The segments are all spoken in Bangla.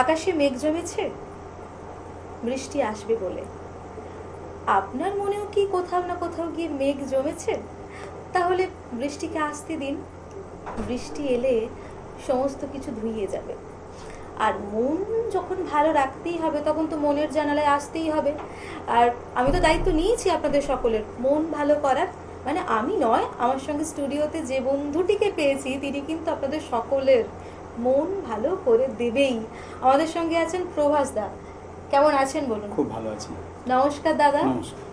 আকাশে মেঘ জমেছে বৃষ্টি আসবে বলে। আপনার মনেও কি কোথাও না কোথাও গিয়ে মেঘ জমেছে? তাহলে বৃষ্টিকে আসতে দিন। বৃষ্টি এলে সমস্ত কিছু ধুইয়ে যাবে। আর মন যখন ভালো রাখতেই হবে তখন তো মনের জানালায় আসতেই হবে। আর আমি তো দায়িত্ব নিয়েছি আপনাদের সকলের মন ভালো করার। মানে আমি নয়, আমার সঙ্গে স্টুডিওতে যে বন্ধুটিকে পেয়েছি তিনি কিন্তু আপনাদের সকলের মন ভালো করে দেবেই। আমাদের সঙ্গে আছেন প্রভাস দা। কেমন আছেন বলুন? খুব ভালো আছি। নমস্কার দাদা। নমস্কার।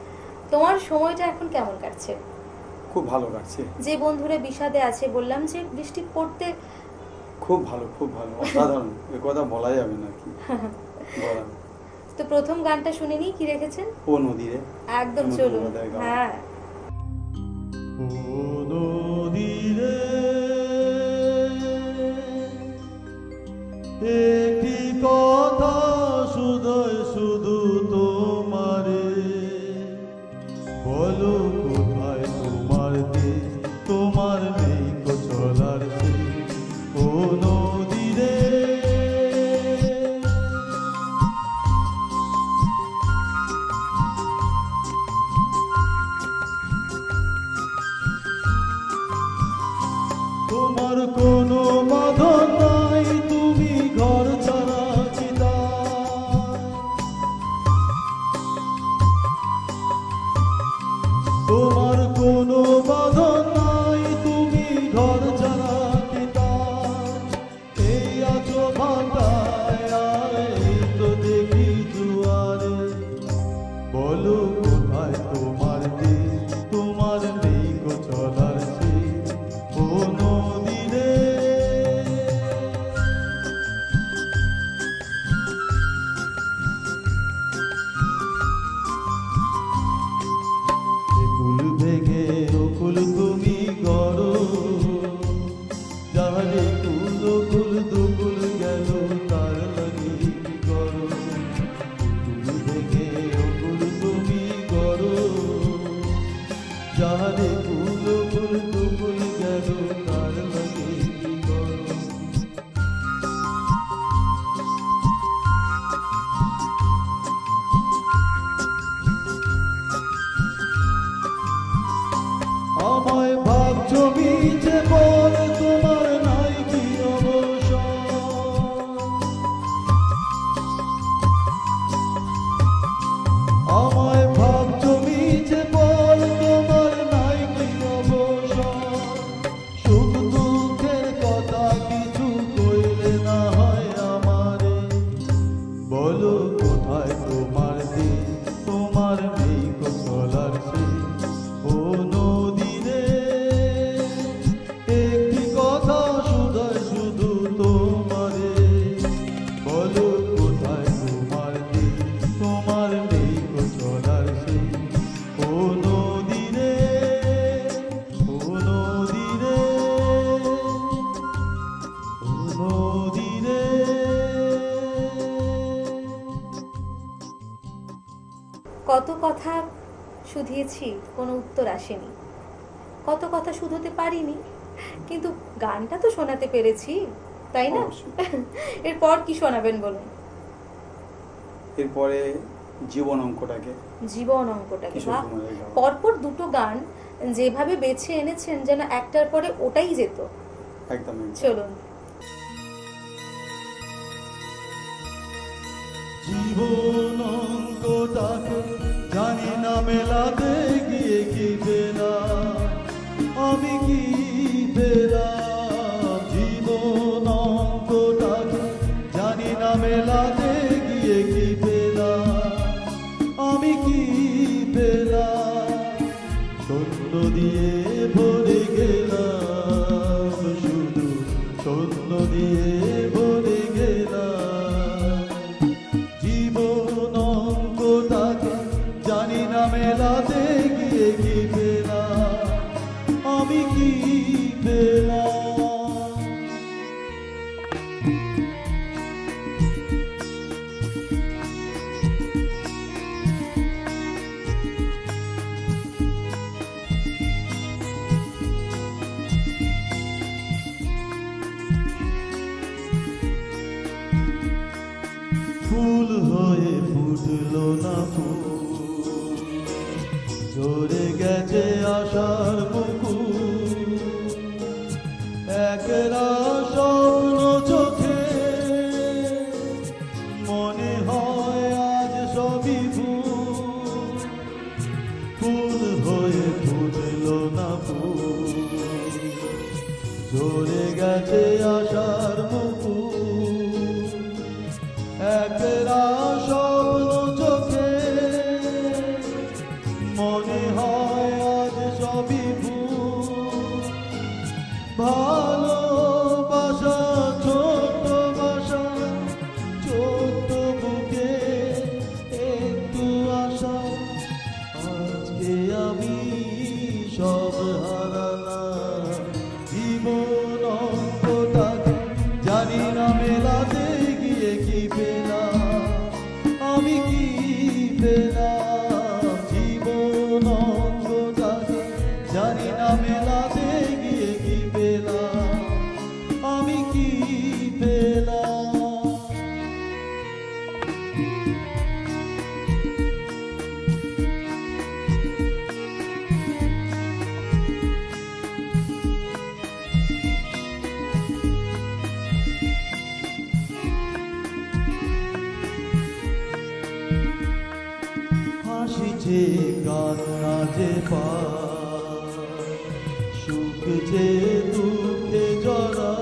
তোমার সময়টা এখন কেমন কাটছে? খুব ভালো কাটছে। যে বন্ধুরা বিষাদে আছে, বললাম যে বৃষ্টি পড়তে খুব ভালো, খুব ভালো, অসাধারণ। এ কথা বলা যাবে না কি বলা। তো প্রথম গানটা শুনে নিই, কি রেখেছেন? ও নদীরে। একদম চলুন। হ্যাঁ। ও নদীরে একটি কথা শুধু শুধু তোমারে বলো, কোথায় তোমার দেশ, তোমার নেই কো চলার শেষ। ও নদীরে তোমার কোনো বাঁধন নাই, তুমি ঘর ছাড়া চিতা। তোমার কোনো বাঁধন নাই, তুমি ঘর ছাড়া চিতা। এই আছো ভাটায় আর এই তো দেখি জুয়ারে, বলো কোথায় তোমার দেশ, তোমার নেই গো চলার শেষ। ও নদীরে কুল ভেঙে কুল তুমি গড়ো, যাহারে কুল কুল দুকুল গেল তার লাগি কি করো। কুল ভেঙে কুল তুমি গড়ো, যাহারে কুল কুল দুকুল গেল তার লাগি কি করো। আমায় ভাবছো মিছে বল, তোমার নাই কি অবসর। আমায় ভাবছো মিছে বল, তোমার নাই কি অবসর। সুখ দুঃখের কথা কিছু কইলে না হয় আমারে, বলো কোথায় তোমার দেশ, তোমার নেই কো চলার শেষ। ও নদীরে একটি কথা শুধু শুধু তোমারে, বলো কোথায় তোমার দেশ, তোমার নেই কো চলার শেষ। ও নদীরে, ও নদীরে, ও নদীরে। কত কথা শুধিয়েছি, কোনো উত্তর আসেনি। কত কথা শুধোতে পারিনি, কিন্তু গানটা তো শোনাতে পেরেছি, তাই না? অবশ্যই। এরপর কি শোনাবেন বলুন? এরপরে জীবন অঙ্কটাকে, জীবন অঙ্কটাকে। কিশোর বাহ! কুমারের গাওয়া। পরপর দুটো গান যেভাবে বেছে এনেছেন যেন একটার পরে ওটাই যেত। একদম একদম। চলুন। জীবন অঙ্কটাকে জানি না মেলাতে গিয়ে কি পেলাম, আমি কি পেলাম। জীবন অঙ্কটাকে জানি না মেলাতে গিয়ে কি পেলাম, আমি কি পেলাম। শূন্য দিয়ে ভরে গেলাম, শুধু শূন্য দিয়ে ভরে গেলাম। জীবন অঙ্কটাকে জানি না মেলাতে গিয়ে কি পেলাম, আমি কি পেলাম। না ফুল, ঝরে গেছে আশার মুকুল, একরা স্বপ্ন চোখে, মনে হয় আজ সবই ভুল, ফুল হয়ে ফুটল না ফুল, ঝরে গেছে আশার মুকুল, একরা স্বপ্ন চোখে, মনে হয় আজ সবই ভুল, ভালোবাসা ছোট্ট বাসা, ছোট্ট বুকে একটু আশা, আজকে আমি সব হারালাম, জীবন অঙ্কটাকে জানি না মেলাতে গিয়ে কি পেলাম, আমি কি পেলাম, জীবন অঙ্কটাকে জানি না মেলাতে গিয়ে কি পেলাম, আমি কি পেলাম। হাসিছে কান্না যে পায়, সুখ যে দুঃখে জড়া,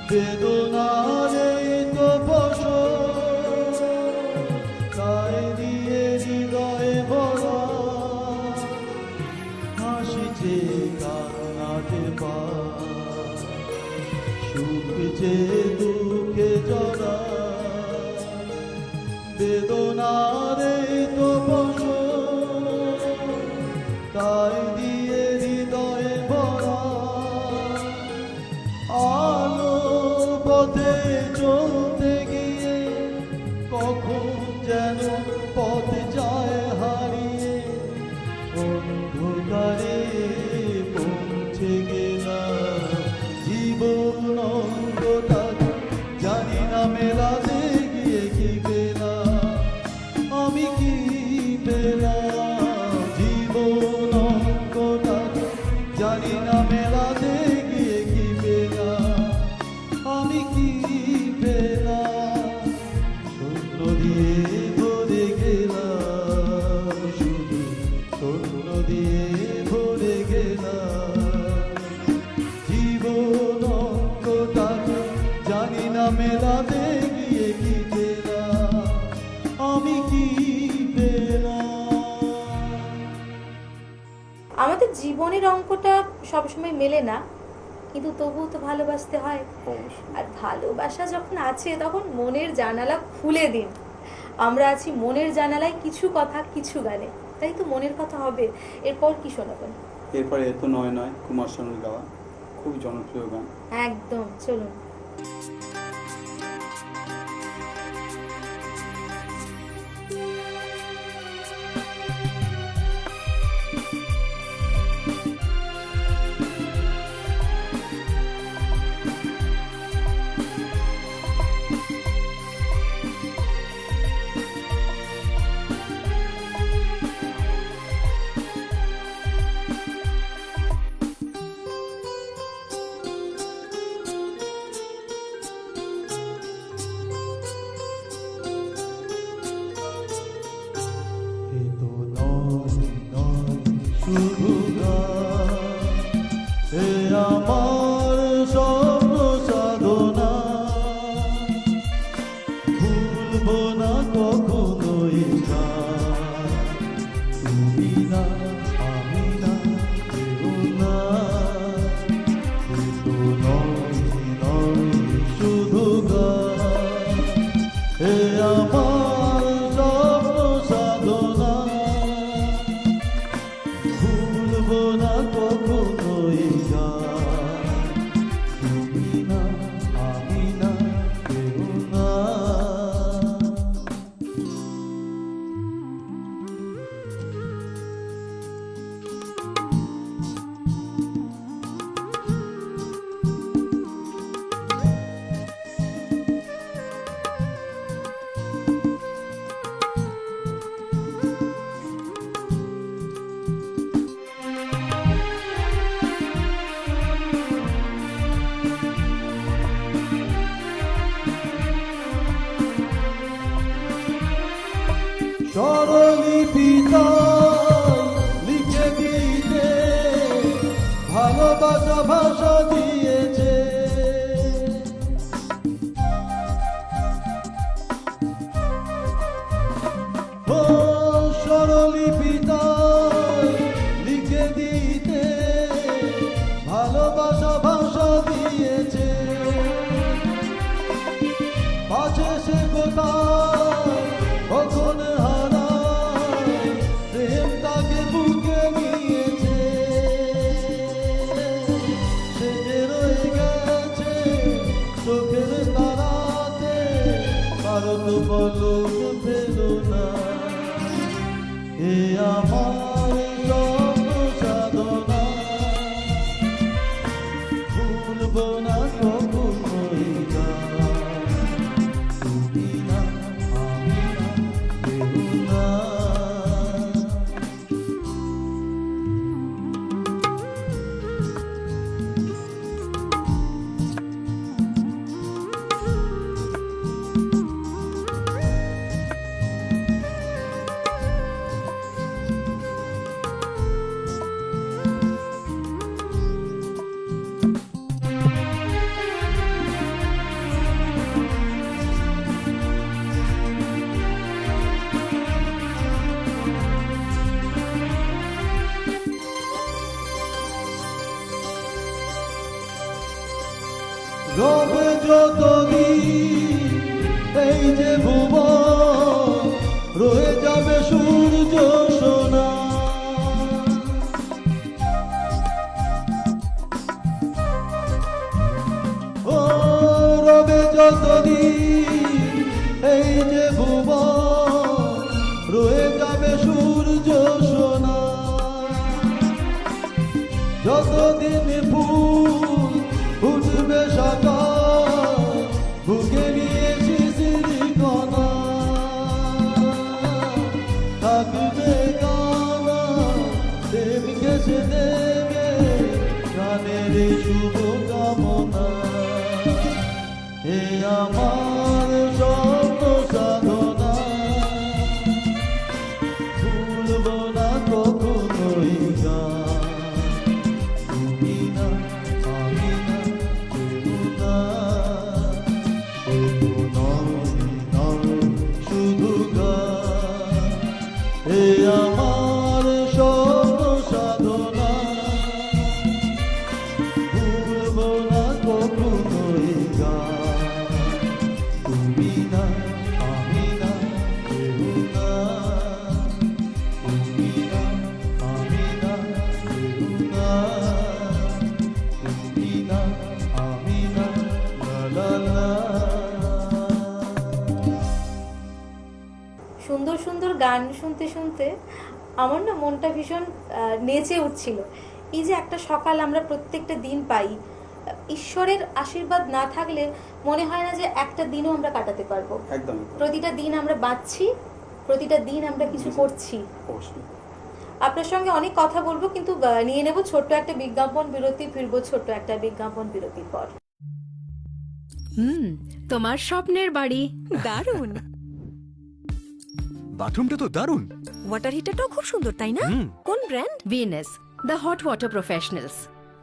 বেদনার এই তো ফসল, তাই দিয়ে হৃদয়ে ভরা, হাসিছে কান্না যে পায়, সুখ যে দুঃখে জড়া, বেদনার এই তো ফসল, তাই দিয়ে হৃদয়ে ভরা, আলো পথে চলতে গিয়ে কখন যেন পথ যায় হারিয়ে, অন্ধকারে পৌঁছে গেলাম, জীবন অঙ্গটাকে জানি না মেলাতে গিয়ে কি পেলাম, আমি কি পেলাম, জীবন অঙ্গটাকে জানি না মেলাতে গিয়ে কি পেলাম, আমি কি পেলাম, শূন্য দিয়ে ভরে গেলাম, শুধু শূন্য দিয়ে ভরে গেলাম, জীবন অঙ্গটাকে জানি না মেলাতে গিয়ে কি পেলাম, আমি কি পেলাম। আমাদের জীবনের অঙ্কটা সবসময় মেলে না, কিন্তু তবুও তো ভালোবাসতে হয়, আর ভালোবাসা যখন আছে তখন মনের জানালা খুলে দিন। আমরা আছি মনের জানালায়, কিছু কথা কিছু গানে, তাই তো মনের কথা হবে। এরপর কি শোনাবেন? এরপরে এত নয় নয়, কুমার শানুর গাওয়া খুব জনপ্রিয় গান। একদম, চলুন। এ তো নয় নয় শুধু গান, এ আমার স্বপ্ন সাধনা, ভুলবো না কখনোই গান, তুমি না আমি না কেউ না, এ তো নয় নয় শুধু গান, এ আমার স্বপ্ন সাধনা, ভুল স্বরলিপিতায় লিখে দিতে ভালোবাসা ভাষা দিয়েছে। ও স্বরলিপিতায় লিখে দিতে ভালোবাসা ভাষা দিয়েছে। পাছে সে কোথায় কখন হারায় প্রেম তাকে বুকে নিয়েছে। সে যে রয়ে গেছে চোখের তারাতে, কারণ পলক পেল না। এ আমার স্বপ্ন সাধনা, ভুলব না কখনোই গান। তুমি না আমি না কেউ না। রবে যতদিন এই যে ভুবন, রয়ে যাবে সূর্য সোনা। ও রবে যতদিন এই যে ভুবন, রয়ে যাবে সূর্য সোনা। যতদিন ফুল উঠবে সকাল, বুকে নিয়ে শিশির কণা। থাকবে গানা প্রেম ঘেঁষে দেবে গানের এই শুভ কামনা। এ আমার স্বপ্ন সাধনা, ভুলব না কখনোই গান। তুমি না আমি না কেউ না, তবু নয় নয় শুধু গান। এ আমার স্বপ্ন সাধনা, ভুলব না কখনোই গান। তুমি না আমি না কেউ না, তুমি না আমি না কেউ না, তুমি না আমি না লা লা লা। সুন্দর সুন্দর গান শুনতে শুনতে আমার না মনটা ভীষণ নেচে উঠছিল। এই যে একটা সকাল আমরা প্রত্যেকটা দিন পাই, ঈশ্বরের আশীর্বাদ না থাকলে মনে হয় না যে একটা দিনও আমরা কাটাতে পারবো। একদম প্রতিটা দিন আমরা বাঁচছি, প্রতিটা দিন আমরা কিছু করছি। অবশ্যই। আপনার সঙ্গে অনেক কথা বলবো, কিন্তু নিয়ে নেব ছোট্ট একটা বিজ্ঞাপন বিরতি। ফিরবো ছোট্ট একটা বিজ্ঞাপন বিরতির পর। তোমার স্বপ্নের বাড়ি দারুণ। বাথরুমটা তো দারুণ। ওয়াটার হিটারটাও খুব সুন্দর, তাই না? কোন brand? Venus, the hot water professionals.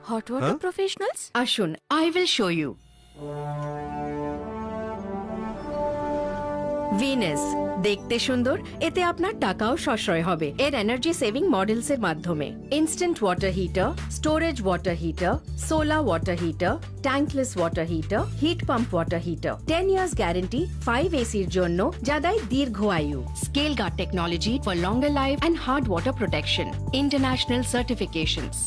Hot water professionals. আসুন, I will show you. Venus দেখতে সুন্দর, এতে আপনার টাকাও সাশ্রয় হবে। এর এনার্জি সেভিং মডেলস এর মাধ্যমে instant water heater, storage water heater, solar water heater, tankless water heater, heat pump water heater. 10 years guarantee 5 এসির জন্য, যা দেয় দীর্ঘ আয়ু। Scale guard technology for longer life and hard water protection. International certifications.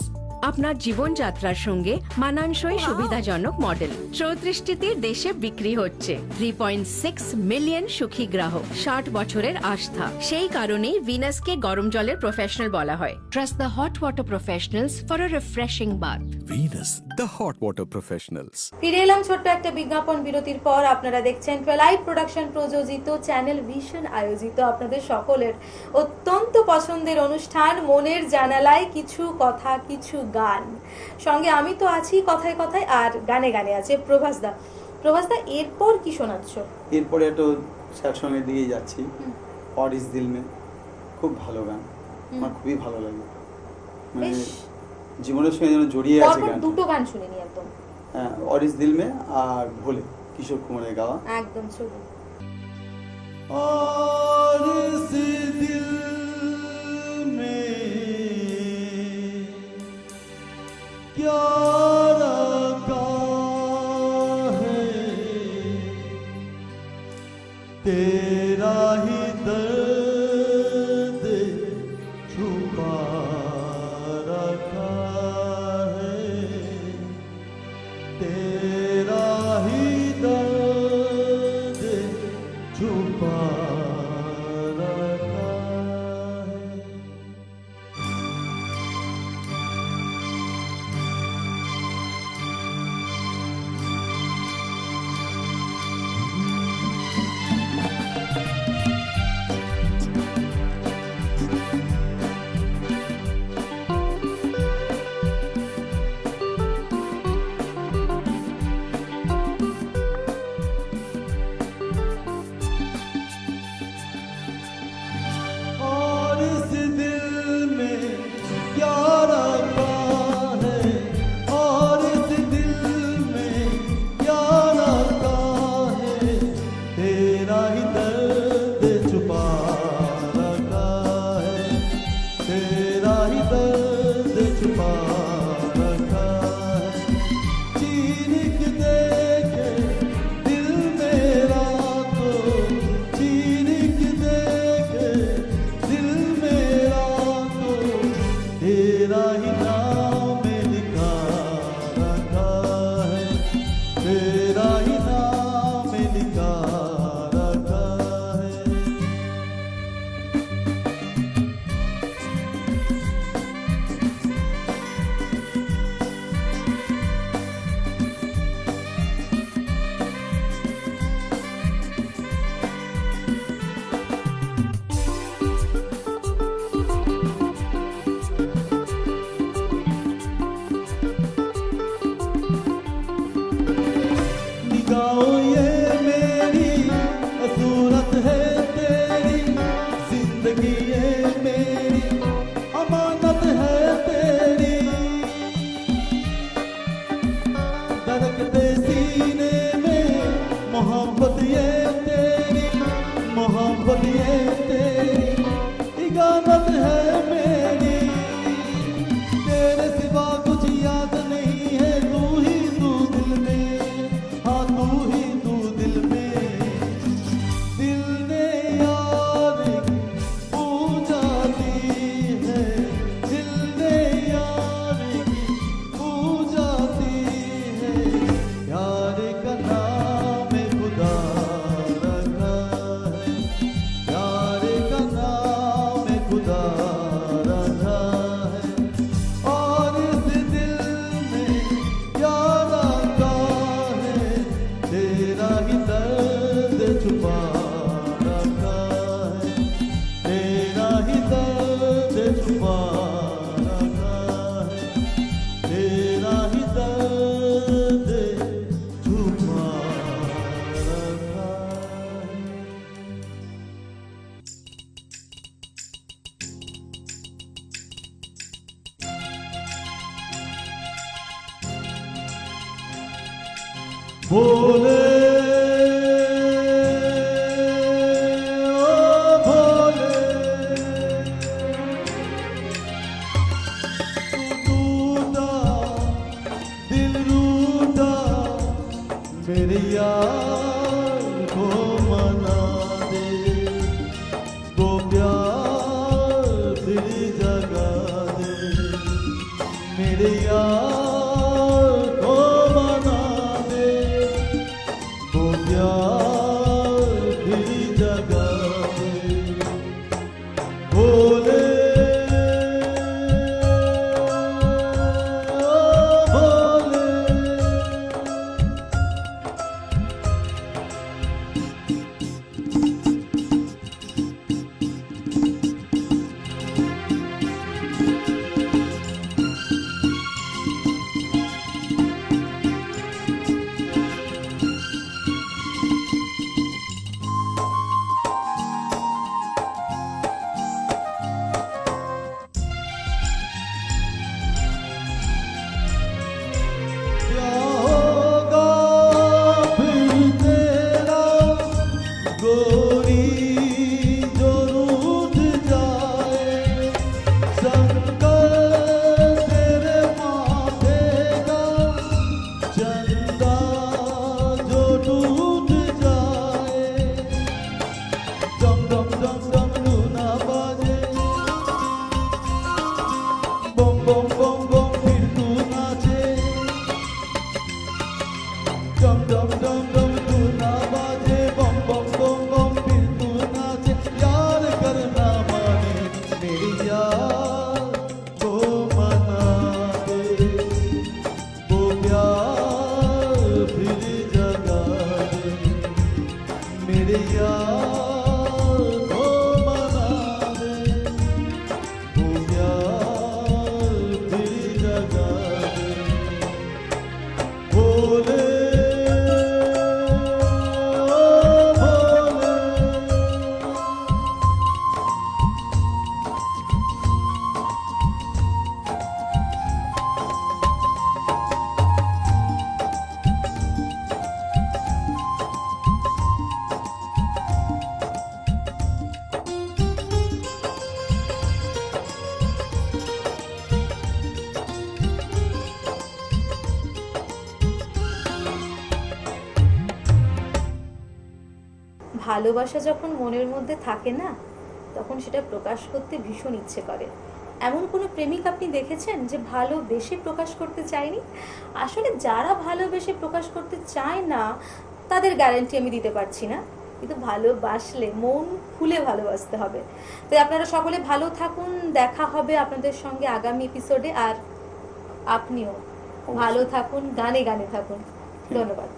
আপনার জীবনযাত্রার সঙ্গে মানানসই সুবিধাজনক মডেল 34টি দেশে বিক্রি হচ্ছে। 3.6 মিলিয়ন সুখী গ্রাহক, 60 বছরের আস্থা। সেই কারণেই ভিনাসকে গরম জলের প্রফেশনাল বলা হয়। Trust the hot water professionals for a refreshing bath. Venus, the hot water professionals. ফিরে এলাম ছোট্ট একটা বিজ্ঞাপন বিরতির পর। আপনারা দেখছেন টুয়েলাইট প্রোডাকশন প্রযোজিত, চ্যানেল ভিশন আয়োজিত আপনাদের সকলের অত্যন্ত পছন্দের অনুষ্ঠান মনের জানালায় কিছু কথা কিছু গান। সঙ্গে আমি তো আছি কথায় কথায়, আর গানে গানে আছে প্রভাসদা। প্রভাসদা, এরপর কি শোনাচ্ছ? এরপরে একটু স্যাড সঙ্গের দিকেই যাচ্ছি। और इस दिल में খুব ভালো গান, আমার খুবই ভালো লাগে, মানে বেশ জীবনের সঙ্গে যেন জড়িয়ে আছে পরপর গান। দুটো গান শুনিনি একদম। হ্যাঁ, और इस दिल में আর ভোলে, কিশোর কুমারের গাওয়া। একদম চলুন। और इस दिल में क्या रखा है, तेरा ही दर्द छुपा रखा है, तेरा ही दर्द छुपा रखा है। और इस दिल में क्या रखा है, और इस दिल में क्या रखा है, तेरा ही दर्द छुपा रखा है, तेरा ही दर्द छुपा रखा है। चीर के देखे दिल मेरा तो, चीर के देखे दिल मेरा तो, तेरा ही नाम लिखा रखा है, तेरा ही नाम लिखा रखा है। निगाहों ये मेरी सूरत है तेरी, जिंदगी ये मेरी अमानत है तेरी, धड़कते सीने में मोहब्बत ये तेरी, मोहब्बत ये तेरी इगानत है मेरी, तेरे सिवा कुछ याद नहीं है, तू ही तू दिल में, हाँ तू ही तू दिल में, दिल ने यार की पूजा दी है, दिल ने यार की पूजा दी है, प्यार का नाम खुदा रखा है, प्यार का नाम खुदा रखा है। और इस दिल में क्या रखा है, तेरा ही दर्द छुपा रखा है, तेरा ही दर्द छुपा रखा है, तेरा ही दर्द छुपा रखा है। भोले ओ भोले, तू टूटा दिल रूठा, मेरे यार को मना दे, वो प्यार फिर जगा दे, मेरे यार को मना दे, वो प्यार फिर जगा दे। भोले ओ भोले, ভালোবাসা যখন মনের মধ্যে থাকে না, তখন সেটা প্রকাশ করতে ভীষণ ইচ্ছে করে। এমন কোনো প্রেমিক আপনি দেখেছেন যে ভালোবেসে প্রকাশ করতে চায়নি? আসলে যারা ভালোবেসে প্রকাশ করতে চায় না তাদের গ্যারান্টি আমি দিতে পারছি না, কিন্তু ভালোবাসলে মন খুলে ভালোবাসতে হবে। তাই আপনারা সকলে ভালো থাকুন, দেখা হবে আপনাদের সঙ্গে আগামী এপিসোডে। আর আপনিও ভালো থাকুন, গানে গানে থাকুন। ধন্যবাদ।